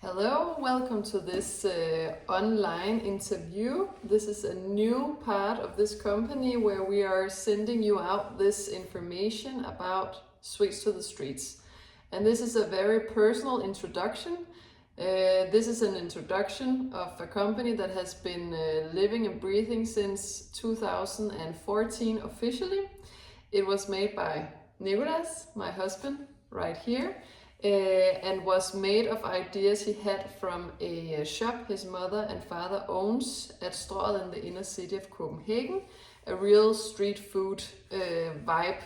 Hello, welcome to this online interview. This is a new part of this company where we are sending you out this information about Sweets to the Streets. And this is a very personal introduction. This is an introduction of a company that has been living and breathing since 2014 officially. It was made by Nicolas, my husband, right here. And was made of ideas he had from a shop his mother and father owns at Strøget in the inner city of Copenhagen, a real street food vibe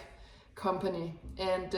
company. And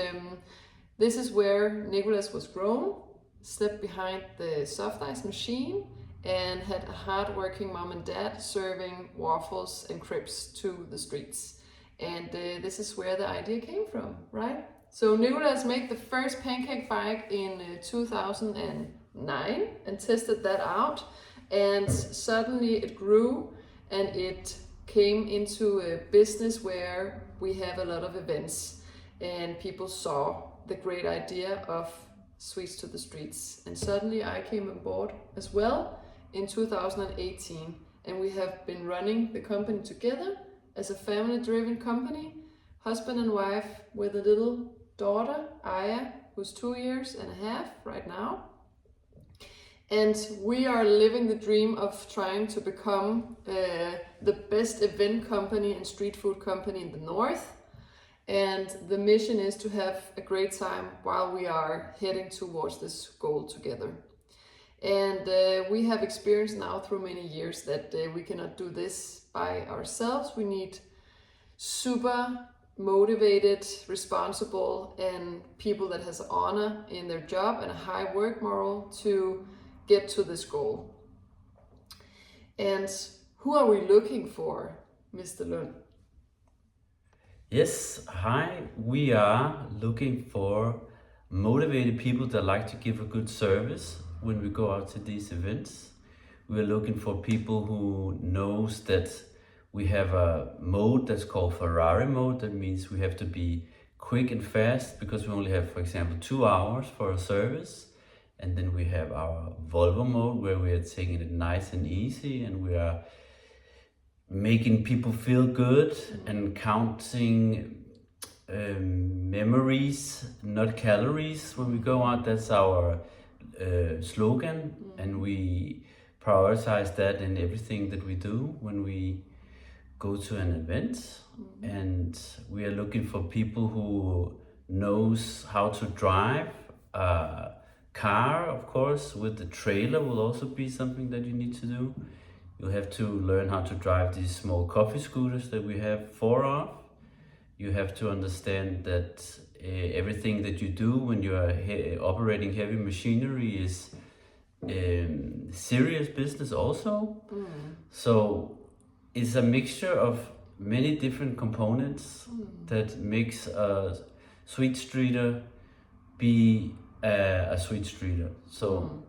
this is where Nicolas was grown, slept behind the soft ice machine, and had a hard-working mom and dad serving waffles and crepes to the streets. And this is where the idea came from, right? So Nicolas made the first pancake bike in 2009 and tested that out, and suddenly it grew and it came into a business where we have a lot of events and people saw the great idea of Sweets to the Streets, and suddenly I came on board as well in 2018, and we have been running the company together as a family-driven company, husband and wife with a little daughter, Aya, who's 2 years and a half right now. And we are living the dream of trying to become the best event company and street food company in the North. And the mission is to have a great time while we are heading towards this goal together. And we have experienced now through many years that we cannot do this by ourselves. We need super motivated, responsible, and people that has honor in their job and a high work moral to get to this goal. And who are we looking for, Mr. Lund? Yes, hi. We are looking for motivated people that like to give a good service when we go out to these events. We are looking for people who knows that we have a mode that's called Ferrari mode. That means we have to be quick and fast because we only have, for example, 2 hours for a service. And then we have our Volvo mode where we are taking it nice and easy and we are making people feel good and counting memories, not calories when we go out. That's our slogan, and we prioritize that in everything that we do when we go to an event. And we are looking for people who knows how to drive a car, of course. With the trailer will also be something that you need to do. You have to learn how to drive these small coffee scooters that we have 4 of. You have to understand that everything that you do when you are operating heavy machinery is serious business also. So it's a mixture of many different components that makes a sweet streeter be a sweet streeter. So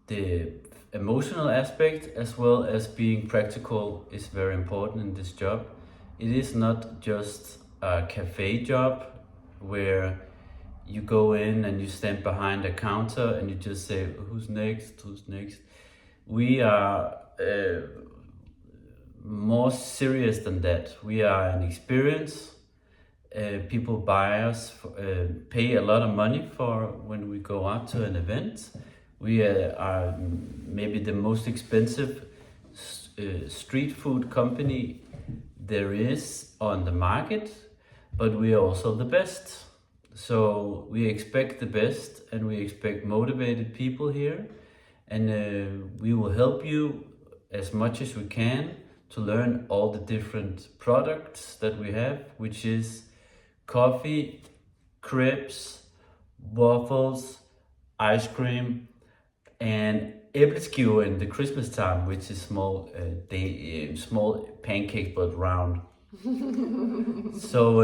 the emotional aspect as well as being practical is very important in this job. It is not just a cafe job where you go in and you stand behind a counter and you just say, who's next? We are more serious than that. We are an experience. People buy us, pay a lot of money for when we go out to an event. We are maybe the most expensive street food company there is on the market, but we are also the best. So we expect the best and we expect motivated people here, and we will help you as much as we can to learn all the different products that we have, which is coffee, crepes, waffles, ice cream, and æbleskiver in the Christmas time, which is small pancakes but round. So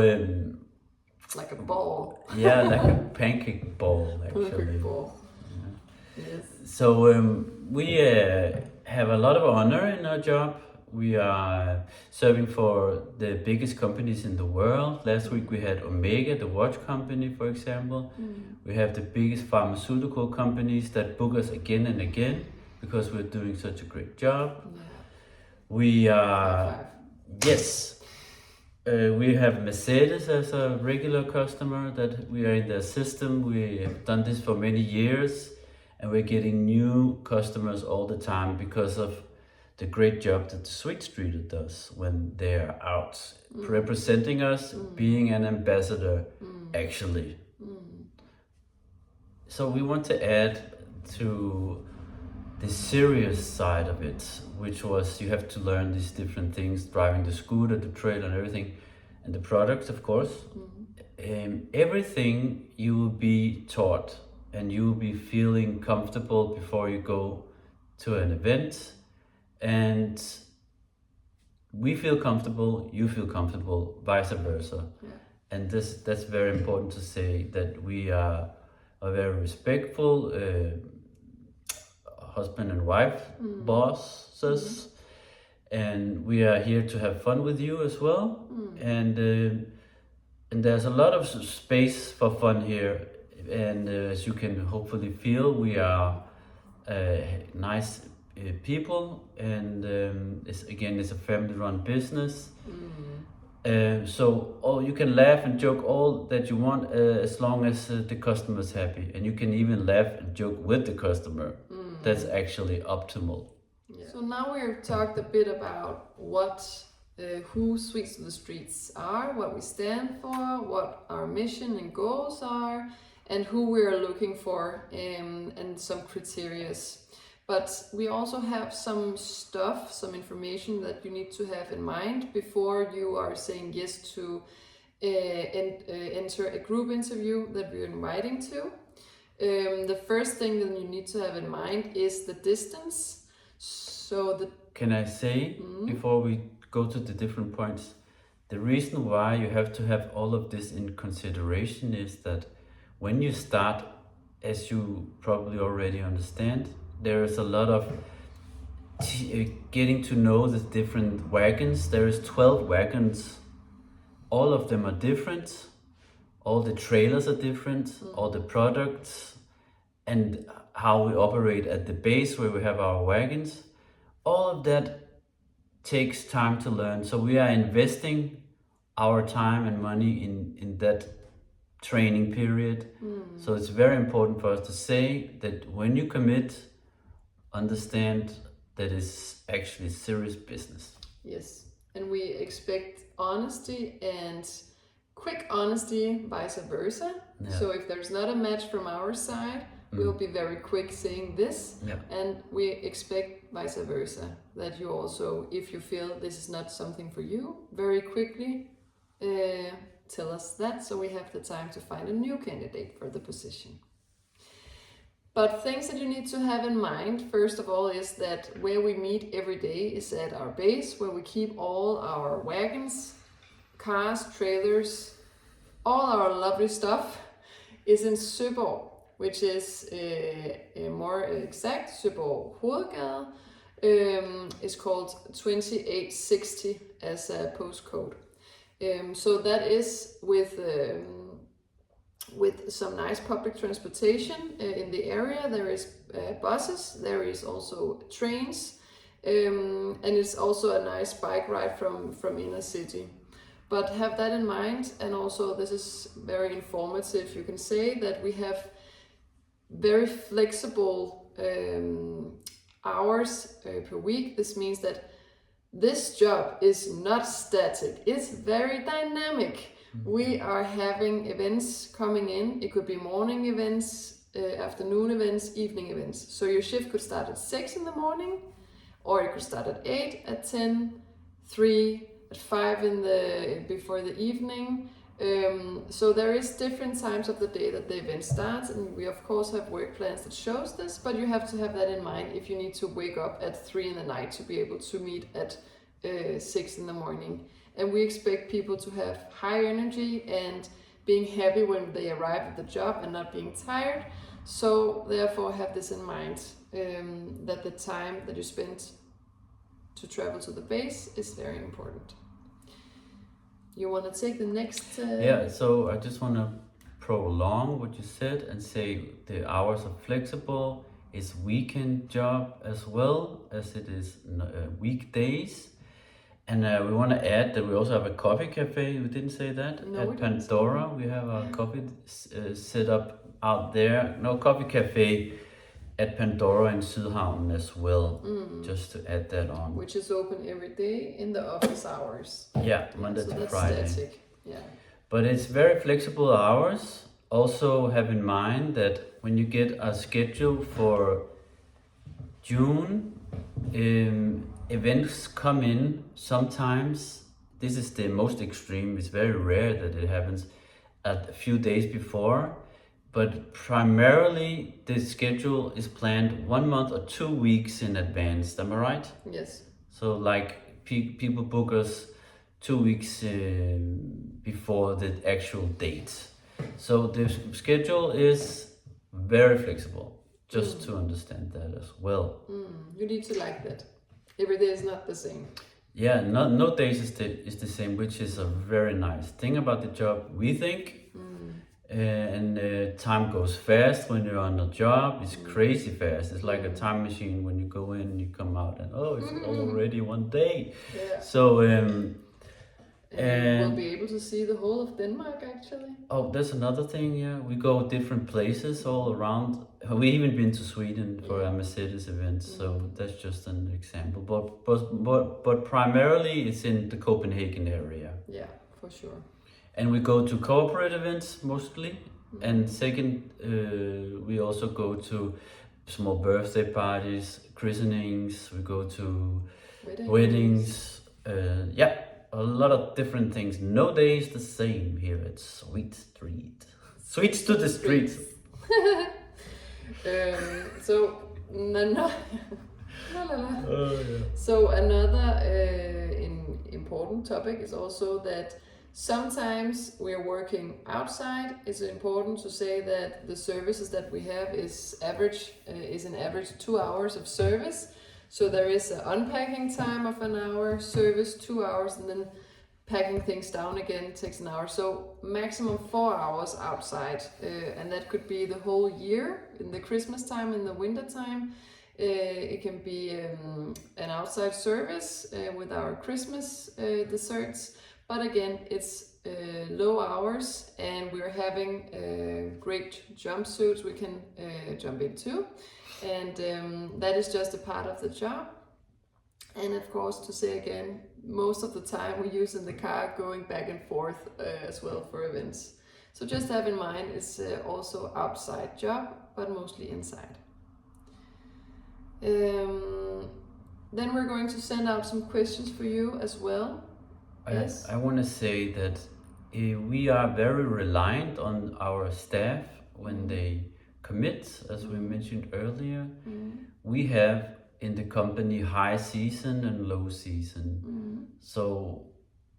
like a ball. Yeah, like a pancake ball actually. Perfect ball. Yeah. Yes. So we have a lot of honor in our job. We are serving for the biggest companies in the world. Last week we had Omega, the watch company, for example. We have the biggest pharmaceutical companies that book us again and again because we're doing such a great job. Yeah. We are, High five. yes, we have Mercedes as a regular customer that we are in their system. We have done this for many years and we're getting new customers all the time because of the great job that the Sweet Streeter does when they're out representing us, being an ambassador, actually. So we want to add to the serious side of it, which was you have to learn these different things, driving the scooter, the trailer and everything, and the products, of course. Everything you will be taught and you will be feeling comfortable before you go to an event. And we feel comfortable, you feel comfortable, vice versa. Yeah. And that's very important to say, that we are a very respectful husband and wife bosses, and we are here to have fun with you as well. And there's a lot of space for fun here, and as you can hopefully feel, we are nice people, and it's a family-run business. So you can laugh and joke all that you want as long as the customer's happy, and you can even laugh and joke with the customer. That's actually optimal. Yeah. So now we've talked a bit about who Sweets to the Streets are, what we stand for, what our mission and goals are, and who we're looking for, and some criterias. But we also have some some information that you need to have in mind before you are saying yes to enter a group interview that we're inviting to. The first thing that you need to have in mind is the distance. Can I say, before we go to the different points, the reason why you have to have all of this in consideration is that when you start, as you probably already understand, there is a lot of getting to know the different wagons. There is 12 wagons. All of them are different. All the trailers are different. All the products and how we operate at the base where we have our wagons. All of that takes time to learn. So we are investing our time and money in that training period. So it's very important for us to say that when you commit, understand that it's actually serious business. Yes, and we expect honesty and quick honesty, vice versa. Yeah. So if there's not a match from our side, we'll be very quick saying this, Yeah. and we expect vice versa, that you also, if you feel this is not something for you, very quickly tell us that, so we have the time to find a new candidate for the position. But things that you need to have in mind, first of all, is that where we meet every day is at our base, where we keep all our wagons, cars, trailers, all our lovely stuff is in Søborg, which is more exact, Søborg Hovedgade. Is called 2860 as a postcode. So that is with some nice public transportation in the area. There is buses, there is also trains, and it's also a nice bike ride from inner city. But have that in mind, and also this is very informative, you can say that we have very flexible hours per week. This means that this job is not static, it's very dynamic. We are having events coming in. It could be morning events, afternoon events, evening events. So your shift could start at 6 in the morning, or it could start at 8, at 10, 3, at 5 before the evening. So there is different times of the day that the event starts, and we of course have work plans that shows this, but you have to have that in mind if you need to wake up at 3 in the night to be able to meet at 6 in the morning. And we expect people to have high energy and being happy when they arrive at the job and not being tired. So therefore have this in mind, that the time that you spend to travel to the base is very important. You want to take the next? Yeah, so I just want to prolong what you said and say the hours are flexible. It's weekend job as well as it is weekdays. And we want to add that we also have a coffee cafe. We didn't say that. No, At we didn't. Pandora, we have a coffee set up out there. No, coffee cafe at Pandora in Sydhavn as well. Just to add that on. Which is open every day in the office hours. Yeah, Monday so to that's Friday. static. Yeah. But it's very flexible hours. Also have in mind that when you get a schedule for June, events come in sometimes. This is the most extreme. It's very rare that it happens a few days before. But primarily the schedule is planned 1 month or 2 weeks in advance. Am I right? Yes. So like people book us 2 weeks before the actual date. So the schedule is very flexible, just to understand that as well. You need to like that. Every day is not the same. Yeah, no days is the same, which is a very nice thing about the job, we think. And time goes fast when you're on a job. It's crazy fast. It's like a time machine when you go in and you come out and it's already one day. Yeah. So and we'll be able to see the whole of Denmark actually. Oh, that's another thing. Yeah, we go different places all around. We even been to Sweden for a Mercedes event. So that's just an example. But primarily it's in the Copenhagen area. Yeah, for sure. And we go to corporate events mostly. And second, we also go to small birthday parties, christenings. We go to weddings. Yeah, a lot of different things. No day is the same here at Sweet Street. Sweets to the streets. So So another important topic is also that sometimes we're working outside. It's important to say that the services that we have is an average 2 hours of service. So there is an unpacking time of an hour, service 2 hours, and then packing things down again takes an hour. So maximum 4 hours outside, and that could be the whole year. In the Christmas time, in the winter time, it can be an outside service with our Christmas desserts. But again, it's low hours, and we're having great jumpsuits we can jump into, and that is just a part of the job. And of course, to say again, most of the time we use in the car going back and forth as well for events. So just have in mind it's also outside job, but mostly inside. Then we're going to send out some questions for you as well. Yes. I want to say that we are very reliant on our staff when they commit, as we mentioned earlier. We have in the company high season and low season. So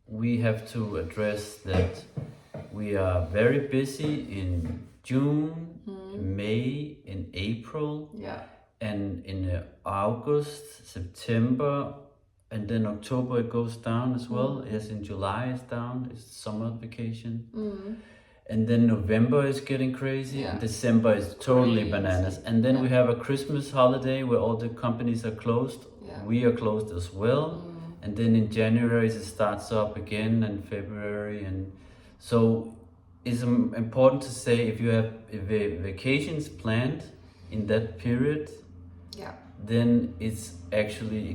we have to address that we are very busy in June, May, in April, and in August, September, and then October it goes down as well. Yes, in July it's down, it's summer vacation. And then November is getting crazy, and December is totally bananas. And then we have a Christmas holiday where all the companies are closed. We are closed as well. And then in January it starts up again, and February. And so it's important to say if you have vacations planned in that period, then it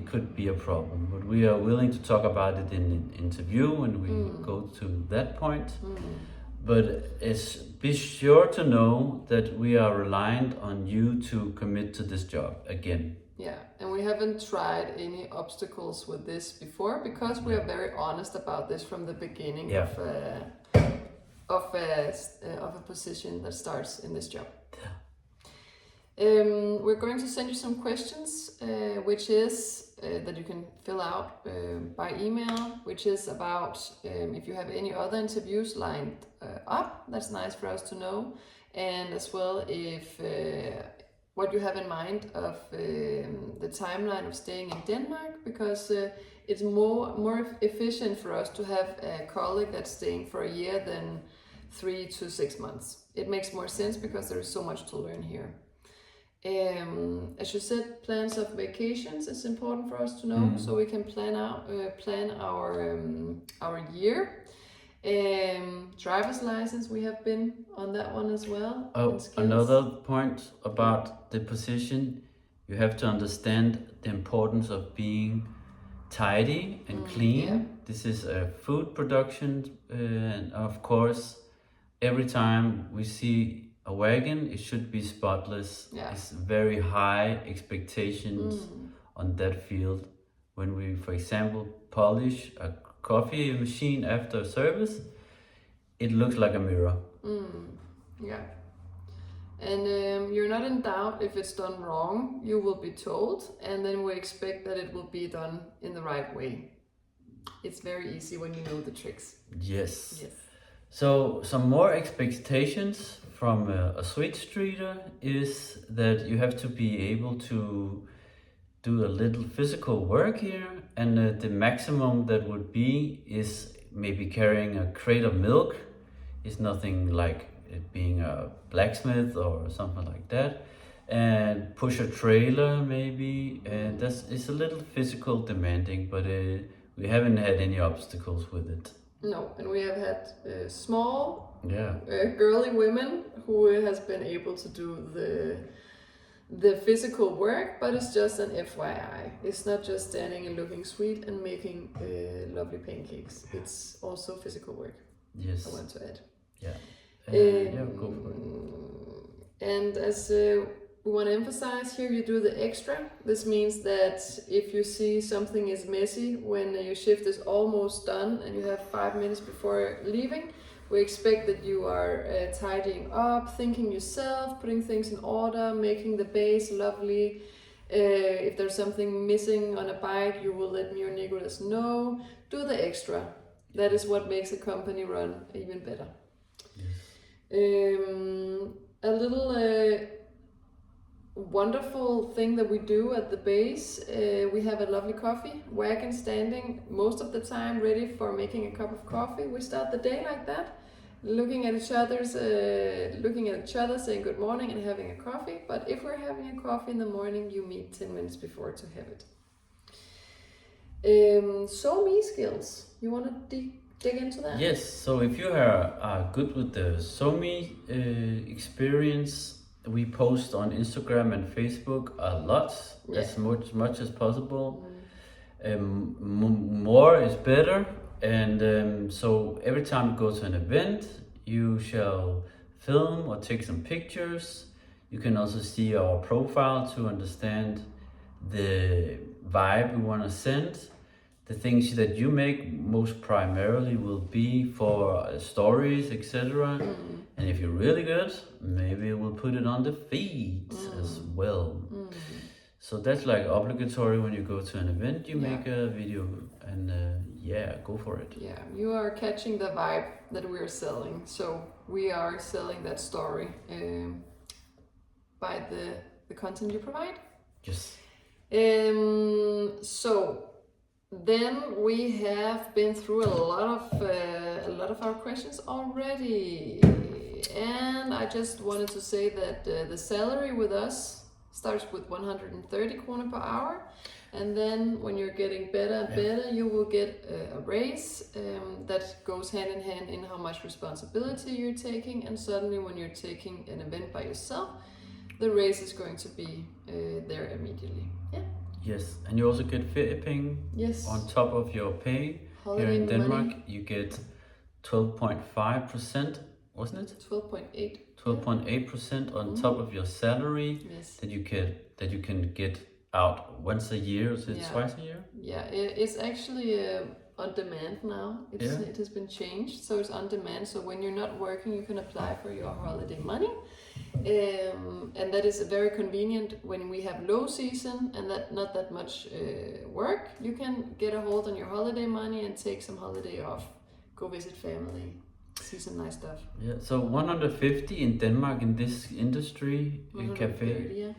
could be a problem. But we are willing to talk about it in the interview when we go to that point. But be sure to know that we are reliant on you to commit to this job again. Yeah, and we haven't tried any obstacles with this before because we are very honest about this from the beginning of a position that starts in this job. We're going to send you some questions, which is that you can fill out by email, which is about if you have any other interviews lined up. That's nice for us to know, and as well if what you have in mind of the timeline of staying in Denmark, because it's more efficient for us to have a colleague that's staying for a year than 3 to 6 months. It makes more sense because there is so much to learn here. As you said, plans of vacations is important for us to know, so we can plan our year. Driver's license, we have been on that one as well. Oh, another point about the position, you have to understand the importance of being tidy and clean. Yeah. This is a food production, and of course, every time we see a wagon, it should be spotless. Yeah. It's very high expectations on that field. When we, for example, polish a coffee machine after service, it looks like a mirror. Yeah. And you're not in doubt if it's done wrong. You will be told, and then we expect that it will be done in the right way. It's very easy when you know the tricks. Yes. Yes. So some more expectations from a switch streeter is that you have to be able to do a little physical work here, and the maximum that would be is maybe carrying a crate of milk. It's nothing like it being a blacksmith or something like that, and push a trailer maybe, and it's a little physical demanding, but we haven't had any obstacles with it. No, and we have had small, Yeah. girly women who has been able to do the physical work, but it's just an FYI. It's not just standing and looking sweet and making lovely pancakes. It's also physical work. Yes. I want to add. Yeah. Yeah, go for it. And as we want to emphasize here, you do the extra. This means that if you see something is messy when your shift is almost done and you have 5 minutes before leaving, we expect that you are tidying up, thinking yourself, putting things in order, making the base lovely. If there's something missing on a bike, you will let me or Nicholas know. Do the extra. That is what makes a company run even better. A little wonderful thing that we do at the base, we have a lovely coffee wagon standing most of the time ready for making a cup of coffee. We start the day like that, looking at each other, saying good morning and having a coffee. But if we're having a coffee in the morning, you meet 10 minutes before to have it. SoMe skills, you want to dig into that? Yes, so if you are good with the SoMe experience, we post on Instagram and Facebook a lot, as much as possible. More is better, and so every time you go to an event, you shall film or take some pictures. You can also see our profile to understand the vibe we want to send. The things that you make most primarily will be for stories, etc. And if you're really good, maybe we'll put it on the feed as well. So that's like obligatory when you go to an event, you make a video, and go for it. Yeah, you are catching the vibe that we're selling. So we are selling that story by the content you provide. Yes. So then we have been through a lot of our questions already, and I just wanted to say that the salary with us starts with 130 kroner per hour, and then when you're getting better and better, you will get a raise that goes hand in hand in how much responsibility you're taking, and suddenly when you're taking an event by yourself, the raise is going to be there immediately. Yeah. Yes, and you also get feriepenge on top of your pay. Holiday here in Denmark, money. you get 12.5%, wasn't it? 12.8. 12.8% on top of your salary that you can get out once a year, or is it twice a year? Yeah, it's actually on demand now. It has been changed, so it's on demand. So when you're not working, you can apply for your holiday money. And that is very convenient when we have low season and not that much work. You can get a hold on your holiday money and take some holiday off, go visit family. see some nice stuff. Yeah, so 150 in Denmark in this industry, cafe. 130, yeah.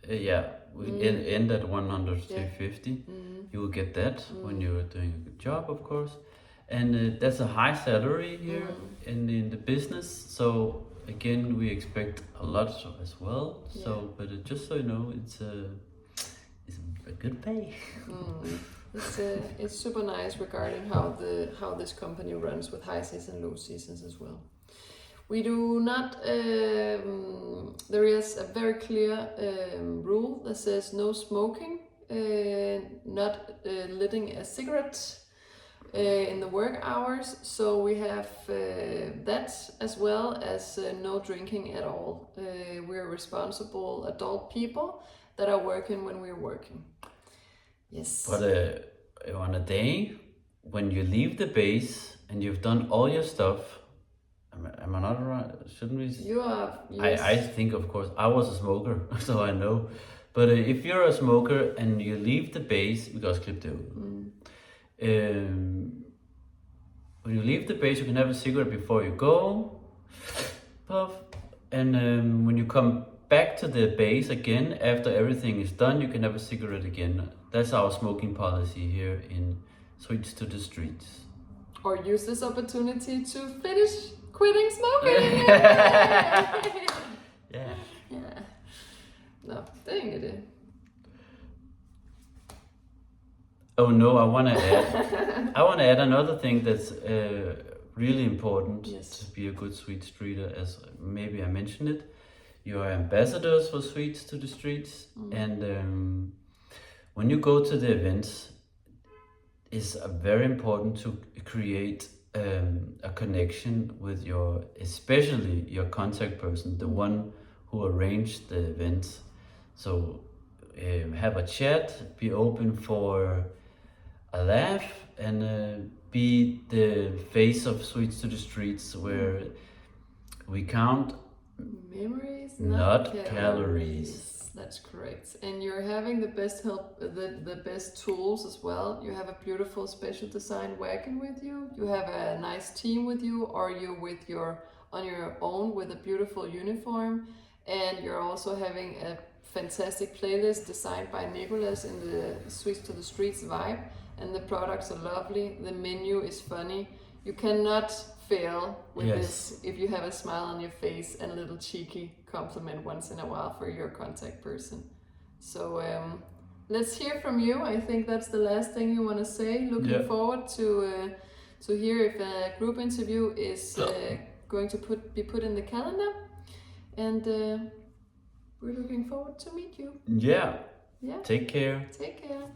Yeah, we end at 150. You will get that when you're doing a good job, of course. And that's a high salary here in the business. So again, we expect a lot as well. Yeah. So, but just so you know, it's a good pay. It's super nice regarding how this company runs with high season and low seasons as well. We do not. There is a very clear rule that says no smoking, not lighting a cigarette in the work hours. So we have that as well as no drinking at all. We're responsible adult people that are working when we're working. Yes. But on a day when you leave the base and you've done all your stuff, am I not right? Shouldn't we? You are. Yes. I think, of course, I was a smoker, so I know. But if you're a smoker and you leave the base, because when you leave the base, you can have a cigarette before you go, puff, and when you come back to the base again after everything is done, you can have a cigarette again. That's our smoking policy here in Sweets to the Streets. Or use this opportunity to finish quitting smoking. Yeah. Yeah. No, det er egentlig det. Oh no, I want to add another thing that's really important to be a good sweet streeter, as maybe I mentioned it. You are ambassadors for Sweets to the Streets, and when you go to the events, it's very important to create a connection with especially your contact person, the one who arranged the event. So have a chat, be open for a laugh, and be the face of Sweets to the Streets, where we count memories, not calories. That's correct. And you're having the best help, the best tools as well. You have a beautiful special design wagon with you. You have a nice team with you, or you're on your own with a beautiful uniform. And you're also having a fantastic playlist designed by Nicholas in the Sweets to the Streets vibe. And the products are lovely. The menu is funny. You cannot fail with this if you have a smile on your face and a little cheeky compliment once in a while for your contact person. So let's hear from you. I think that's the last thing you want to say. Looking forward to hear if a group interview is going to be put in the calendar, and we're looking forward to meet you. Yeah. Yeah. Take care. Take care.